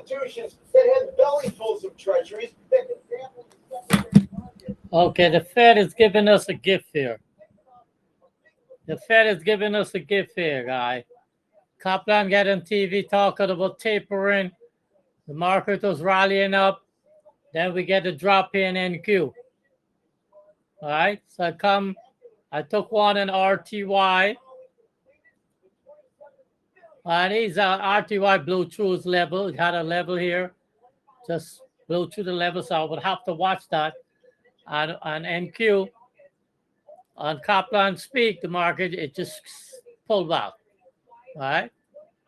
institutions that have bellyfuls of treasuries that can dabble in the secondary market. Okay, the Fed is giving us a gift here. The Fed is giving us a gift here, guy. Kaplan got on TV talking about tapering. The market was rallying up. Then we get a drop here in NQ. All right, so I took one in RTY. And these RTY blew through its level. It had a level here. Just blew through the level, so I would have to watch that. And on NQ, on Kaplan Speak, the market, it just pulled back. All right, it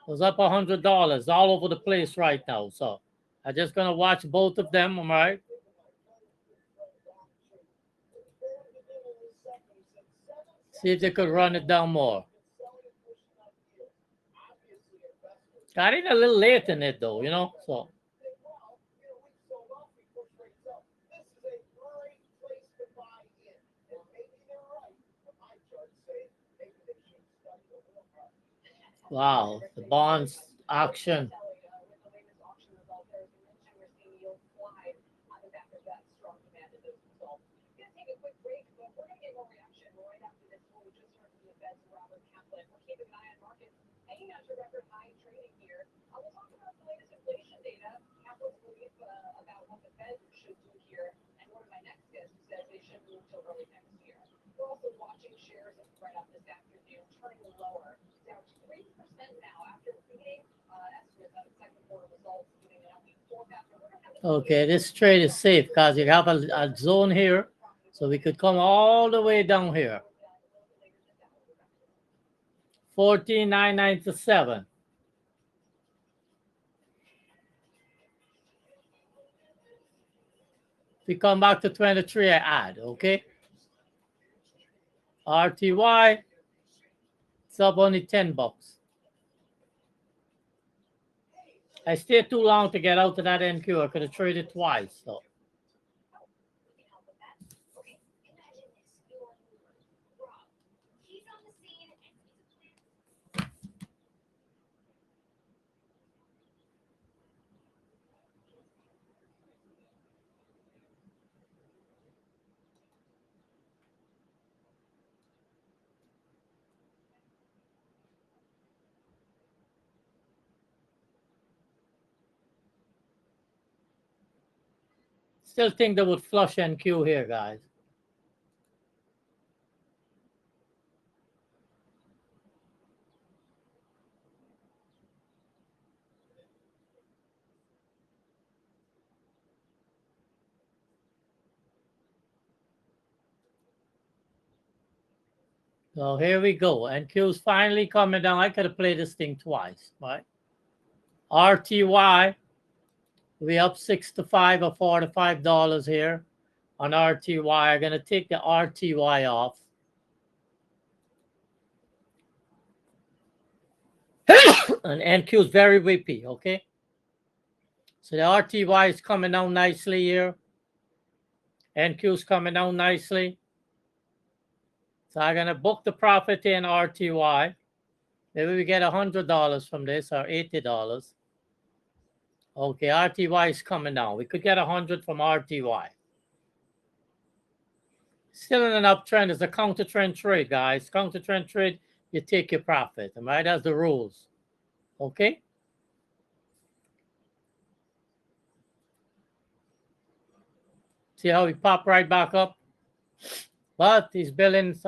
was up $100 all over the place right now. So I'm just going to watch both of them, all right? See if they could run it down more. Got in a little late in it, though, you know, so. Wow, the bonds auction. Okay, this trade is safe because you have a zone here, so we could come all the way down here. 14,997. If we come back to 23, I add, okay? RTY, it's up only $10. I stayed too long to get out to that NQ. I could have traded twice, so. Still think they would flush NQ here, guys. So here we go. NQ's finally coming down. I could have played this thing twice, right? RTY, we up 6 to 5 or $45 here on RTY. I'm going to take the RTY off. And NQ is very whippy, okay? So the RTY is coming down nicely here. NQ is coming down nicely. So I'm going to book the profit in RTY. Maybe we get $100 from this or $80. Okay, RTY is coming down. We could get 100 from RTY. Still in an uptrend. It's a counter trend trade, guys. Counter trend trade, you take your profit. All right, that's the rules. Okay. See how we pop right back up? But these billings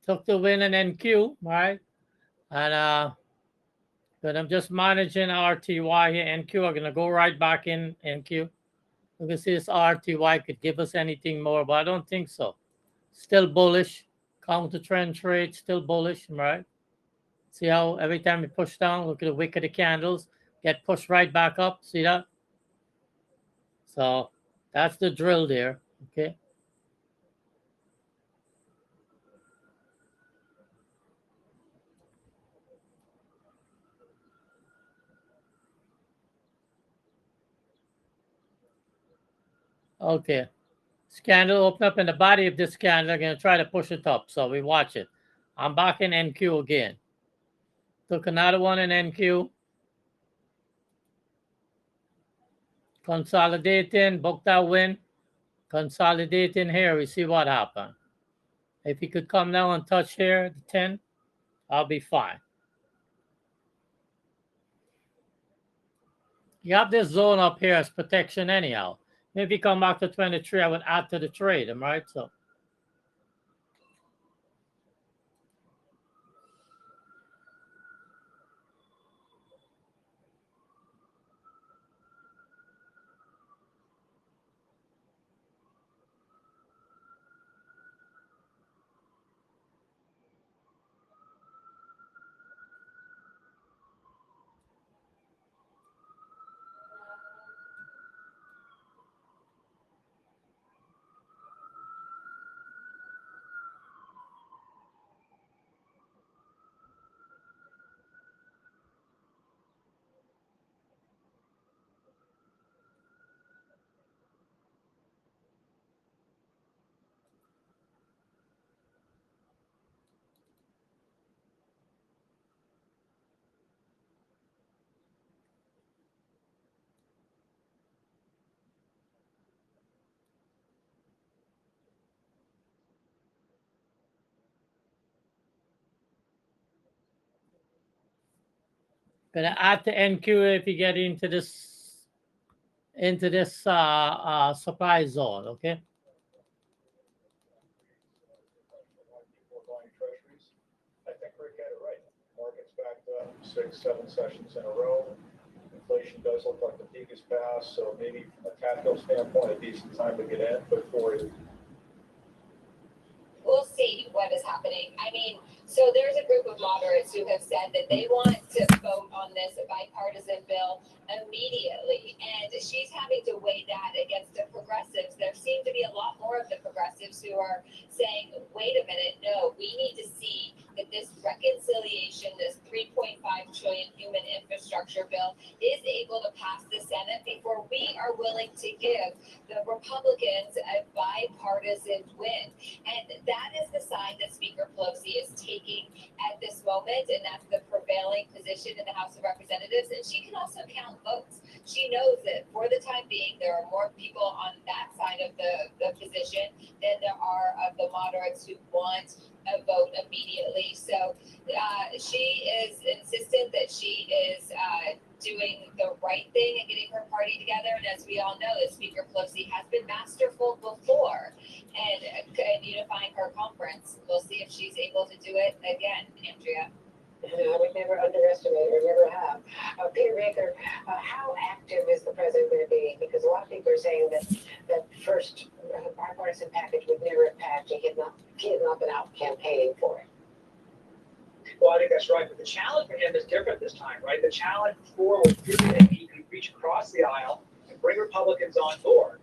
took the win in NQ, right? And but I'm just managing RTY here. NQ are gonna go right back in NQ. We can see this RTY could give us anything more, but I don't think so. Still bullish. Counter trend trade, still bullish, right? See how every time we push down, look at the wick of the candles, get pushed right back up. See that? So that's the drill there. Okay. Okay. This candle open up in the body of this candle. I'm going to try to push it up. So we watch it. I'm back in NQ again. Took another one in NQ. Consolidating, booked that win. Consolidating here. We see what happened. If he could come down and touch here, the 10, I'll be fine. You have this zone up here as protection anyhow. If you come back to 23, I would add to the trade, am I right? So gonna add to NQ if you get into this supply zone, okay? People are buying treasuries. I think Rick had it right. Market's backed up 6-7 sessions in a row. Inflation does look like the peak is passed, so maybe from a tactical standpoint, a decent time to get in before it. We'll see what is happening. I mean, so there's a group of moderates who have said that they want to vote on this bipartisan bill immediately, and she's having to weigh that against the progressives. There seem to be a lot more of the progressives who are saying, wait a minute, no, we need to see that this reconciliation, this 3.5 trillion human infrastructure bill is able to pass the Senate before we are willing to give the Republicans a bipartisan win. And that is the side that Speaker Pelosi is taking at this moment, and that's the prevailing position in the House of Representatives. And she can also count votes. She knows that for the time being, there are more people on that side of the position than there are of the moderates who want a vote immediately. So she is insistent that she is doing the right thing and getting her party together. And as we all know, that Speaker Pelosi has been masterful before and unifying her conference. We'll see if she's able to do it again, Andrea. I would never underestimate or never have. Peter Baker, how active is the president going to be? Because a lot of people are saying that first bipartisan package would never have passed. He had not been out campaigning for it. Well, I think that's right. But the challenge for him is different this time, right? The challenge before was really that he could reach across the aisle and bring Republicans on board.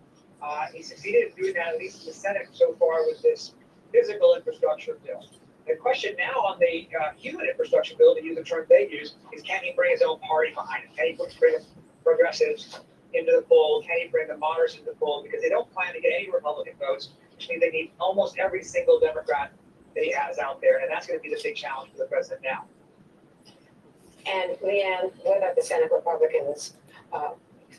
He succeeded in doing that, at least in the Senate so far, with this physical infrastructure bill. The question now on the human infrastructure bill, to use the term they use, is can he bring his own party behind it? Can he bring progressives into the fold? Can he bring the moderates into the fold? Because they don't plan to get any Republican votes, which means they need almost every single Democrat that he has out there. And that's going to be the big challenge for the president now. And Leanne, what about the Senate Republicans?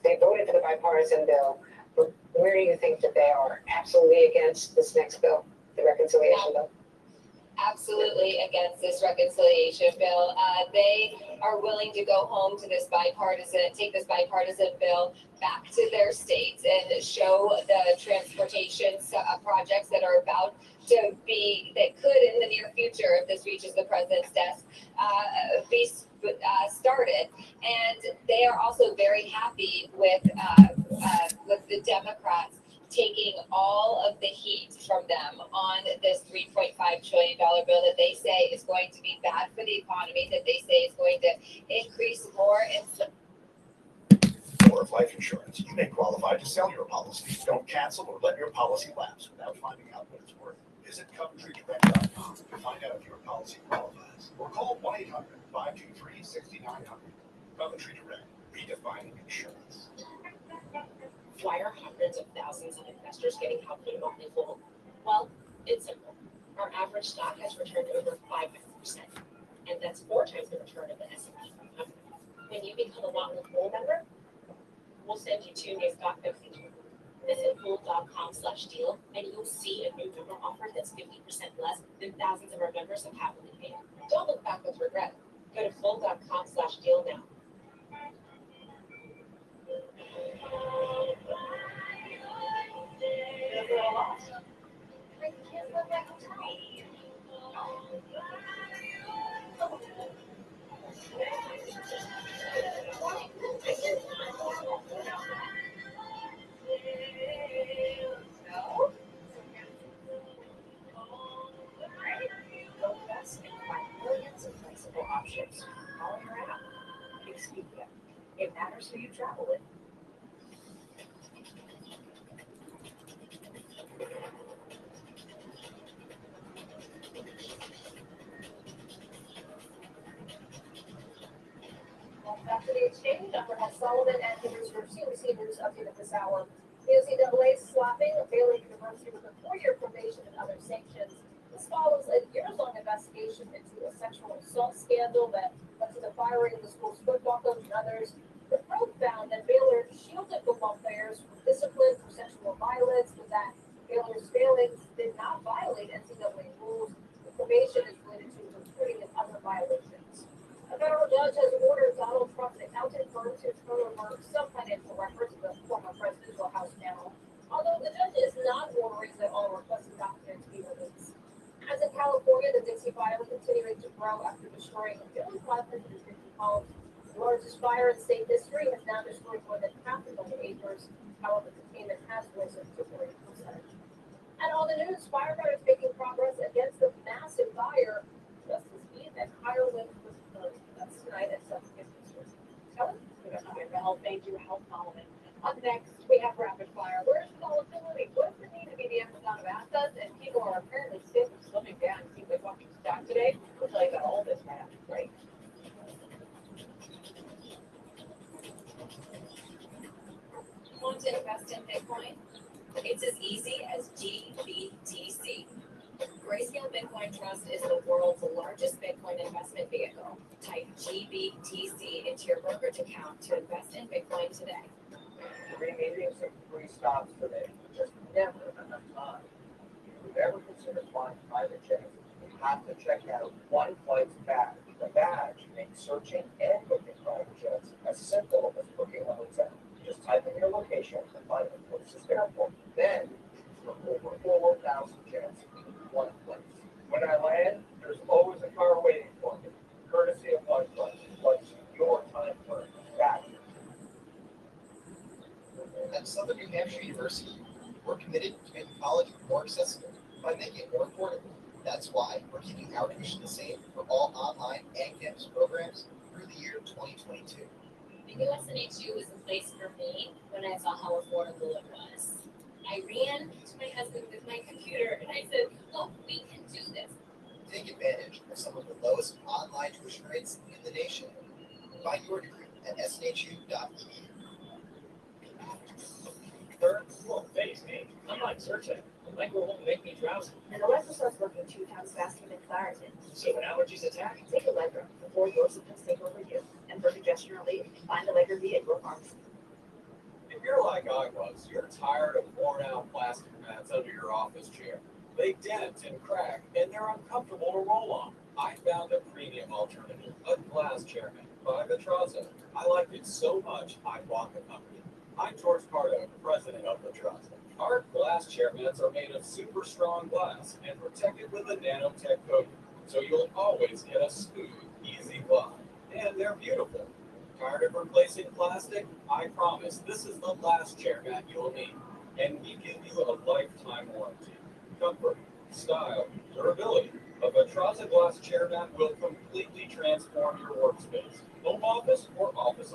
They voted for the bipartisan bill. But where do you think that they are? Absolutely against this next bill, the reconciliation bill? Absolutely against this reconciliation bill. They are willing to go home to this take this bipartisan bill back to their states and show the transportation projects that are about that could in the near future, if this reaches the president's desk, be started. And they are also very happy with the Democrats taking all of the heat from them on this $3.5 trillion bill that they say is going to be bad for the economy, that they say is going to increase more Or of life insurance, you may qualify to sell your policy. Don't cancel or let your policy lapse without finding out what it's worth. Visit CoventryDirect.com to find out if your policy qualifies. Or call 1-800-523-6900. Coventry Direct, redefining insurance. Why are hundreds of thousands of investors getting help when only hold? Well, it's simple. Our average stock has returned over 500%, and that's 4 times the return of the S&P 500. When you become a Lot with Gold member, we'll send you 2 new stock picks. Visit gold.com/deal, and you'll see a new member offer that's 50% less than thousands of our members have happily paid. Don't look back with regret. Go to gold.com/deal now. Go invest and find millions of flexible options. All in your app. Expedia. It matters who you travel with. Back to the exchange, I'm Rebecca Sullivan and here's your CNBC News update at this hour. The NCAA slapping Baylor University with a 4-year probation and other sanctions. This follows a years-long investigation into a sexual assault scandal that led to the firing of the school's football coach and others. The probe found that Baylor shielded football players from discipline for sexual violence, but that Baylor's failings did not violate NCAA rules. The probation is related to recruiting and other violations. A federal judge has ordered Donald Trump's accounting firm to turn over some financial records of the former presidential House panel, although the judge is not ordering that all requested documents be released. As in California, the Dixie Fire continuing to grow after destroying nearly 550 homes. The largest fire in state history has now destroyed more than half a million acres. However, containment has risen to 40%. And on the news, firefighters making progress against the massive fire just as heat and higher winds was closed. That's tonight at 7:50. Kelly? Well, thank you. Health following. Up next, we have rapid fire. Where's the volatility? What does it mean to be the Amazon of assets? And people are apparently sick of slimming down. Keep the fucking stock today. We'll tell you about all this right after the break. Want to invest in Bitcoin? It's as easy as GBTC. Grayscale Bitcoin Trust is the world's largest Bitcoin investment vehicle. Type GBTC into your brokerage account to invest in Bitcoin today. 3 meetings and 3 stops today. There's never enough time. If you ever consider flying private jets, you have to check out One Flight's badge. The badge makes searching and booking private jets as simple as booking a hotel. Just type in your location and find the closest airport. Then, for over 4,000 jets in one place. When I land, there's always a car waiting for me, courtesy of One Flight. What's your time for that? At Southern New Hampshire University, we're committed to making college more accessible by making it more affordable. That's why we're keeping our tuition the same for all online and campus programs through the year 2022. The USNHU was the place for me when I saw how affordable it was. I ran to my husband with my computer and I said, look, we can do this. Take advantage of some of the lowest online tuition rates in the nation. Find your degree at snhu.edu. Third, well, face me. I'm not searching. It might go home and make me drowsy. And Alexa starts working 2 times faster than Claritin. So when allergies attack, Take Allegra before your symptoms take over you. And for congestion relief, find Allegra V at your pharmacy. If you're like I was, you're tired of worn-out plastic mats under your office chair. They dent and crack, and they're uncomfortable to roll on. I found a premium alternative, a glass chair made by Vitraza. I liked it so much, I bought the company. I'm George Pardo, president of Vitraza. Our glass chair mats are made of super strong glass and protected with a nanotech coating, so you'll always get a smooth, easy glide. And they're beautiful. Tired of replacing plastic? I promise this is the last chair mat you'll need. And we give you a lifetime warranty. Comfort, style, durability. A Vitraza glass chair mat will completely transform your workspace, home office or office.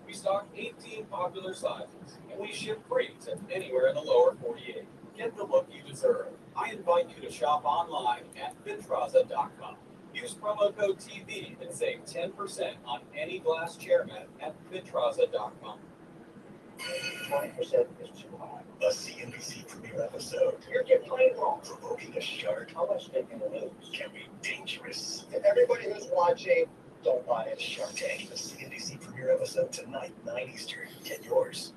We stock 18 popular sizes, and we ship free to anywhere in the lower 48. Get the look you deserve. I invite you to shop online at Vitraza.com. Use promo code TV and save 10% on any glass chair mat at Vitraza.com. 20% is too high. A CNBC premiere episode. You're getting played wrong. Provoking a shark How much they can lose? can be dangerous. And everybody who's watching, don't buy it. Shark Tank, the CNBC premiere episode tonight, 9 Eastern. Get yours.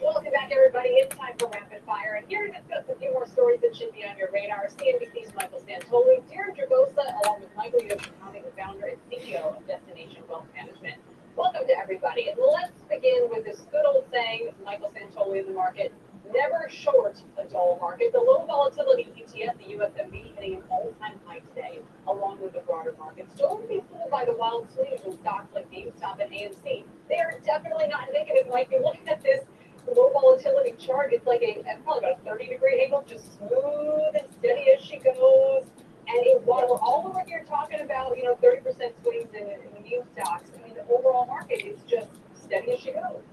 Welcome back, everybody. It's time for Rapid Fire, and here to discuss a few more stories that should be on your radar. CNBC's Michael Santoli, Darren Dragosa, along with Michael Yoshikami, the founder and CEO of Destination Wealth Management. Welcome to everybody. And let's begin with this good old saying, Michael Santoli in the market, never short a dull market. The low volatility ETF, the USMB, hitting an all-time high today, along with the broader markets. Don't be fooled by the wild swings in stocks like GameStop and AMC. They are definitely not negative. Like, you're looking at this low volatility chart, it's like probably about a 30-degree angle, just smooth and steady as she goes. And while all of what you're talking about, 30% swings in meme stocks, I mean, the overall market is just steady as she goes.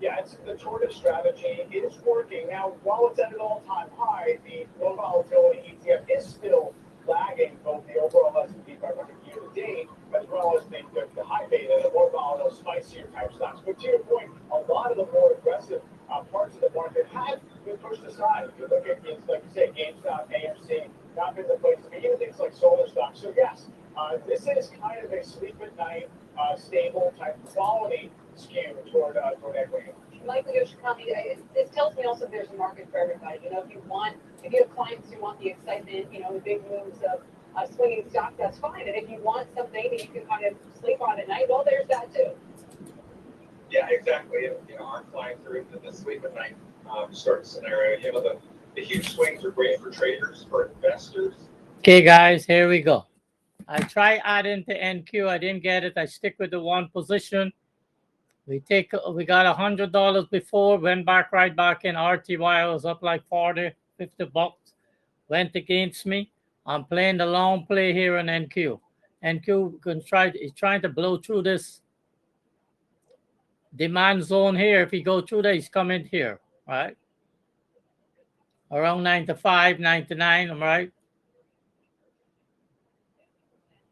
Yeah, it's the shortage strategy is working. Now, while it's at an all-time high, the low volatility ETF is still lagging both the overall S&P 500 year to date, as well as the high beta, the more volatile, spicier type stocks. But to your point, a lot of the more aggressive parts of the market have been pushed aside. If you look at things like you say, GameStop, AMC, not been the place to be. Even things like solar stocks. So yes, this is kind of a sleep at night, stable type quality skew toward equity. Michael Yoshikami, this tells me also there's a market for everybody. If you have clients who want the excitement, the big moves of swinging stock, that's fine. And if you want something that you can kind of sleep on at night, well, there's that too. Yeah, exactly. And, our clients are into the sleep at night sort of scenario. The huge swings are great for traders, for investors. Okay, guys, here we go. I try adding to NQ. I didn't get it. I stick with the one position. We got $100 before, went right back in. RTY was up like 40, 50 bucks. Went against me. I'm playing the long play here on NQ. NQ is trying to blow through this demand zone here. If he go through that, he's coming here, right? Around 95, 99, I'm right.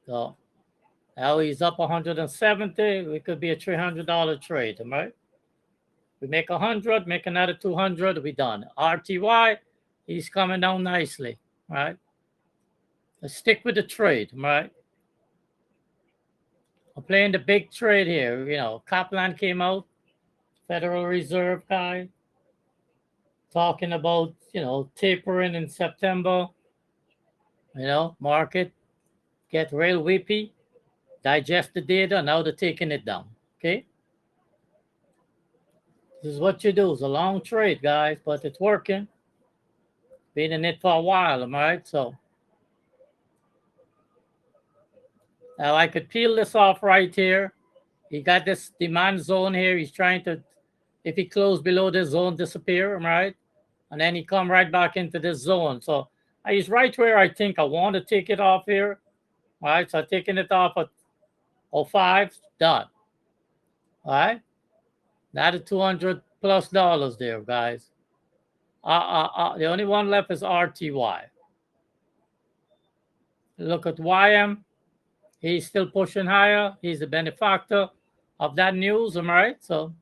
So now he's up 170. It could be a $300 trade, am I right? We make 100, make another 200, we done. RTY, he's coming down nicely, right? Let's stick with the trade, right? I'm playing the big trade here. Kaplan came out, Federal Reserve guy, talking about, tapering in September. Market get real whippy, digest the data, now they're taking it down, okay? This is what you do. It's a long trade, guys, but it's working. Been in it for a while, am I right? So now I could peel this off right here. He got this demand zone here. He's trying to, if he closed below this zone, disappear, am I right? And then he come right back into this zone. So he's right where I think I want to take it off here. All right, so I'm taking it off at 05, done. All right, now the $200+ there, guys. The only one left is RTY. Look at YM. He's still pushing higher. He's a benefactor of that news, am I right? So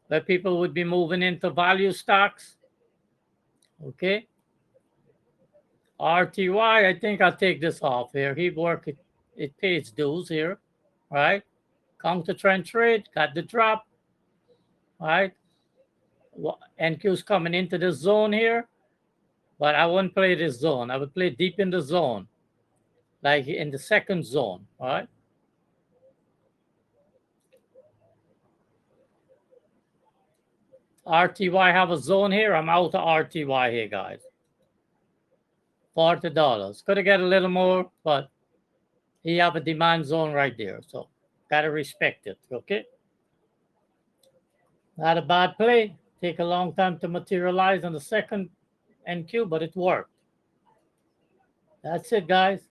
where people would be moving into value stocks. Okay. RTY, I think I'll take this off here. It pays dues here, right? Counter trend trade, got the drop, right? NQ's coming into the zone here, but I wouldn't play this zone. I would play deep in the zone, like in the second zone, all right? RTY have a zone here. I'm out of RTY here, guys. $40. Could have got a little more, but he have a demand zone right there. So gotta respect it. Okay. Not a bad play. Take a long time to materialize on the second NQ, but it worked. That's it, guys.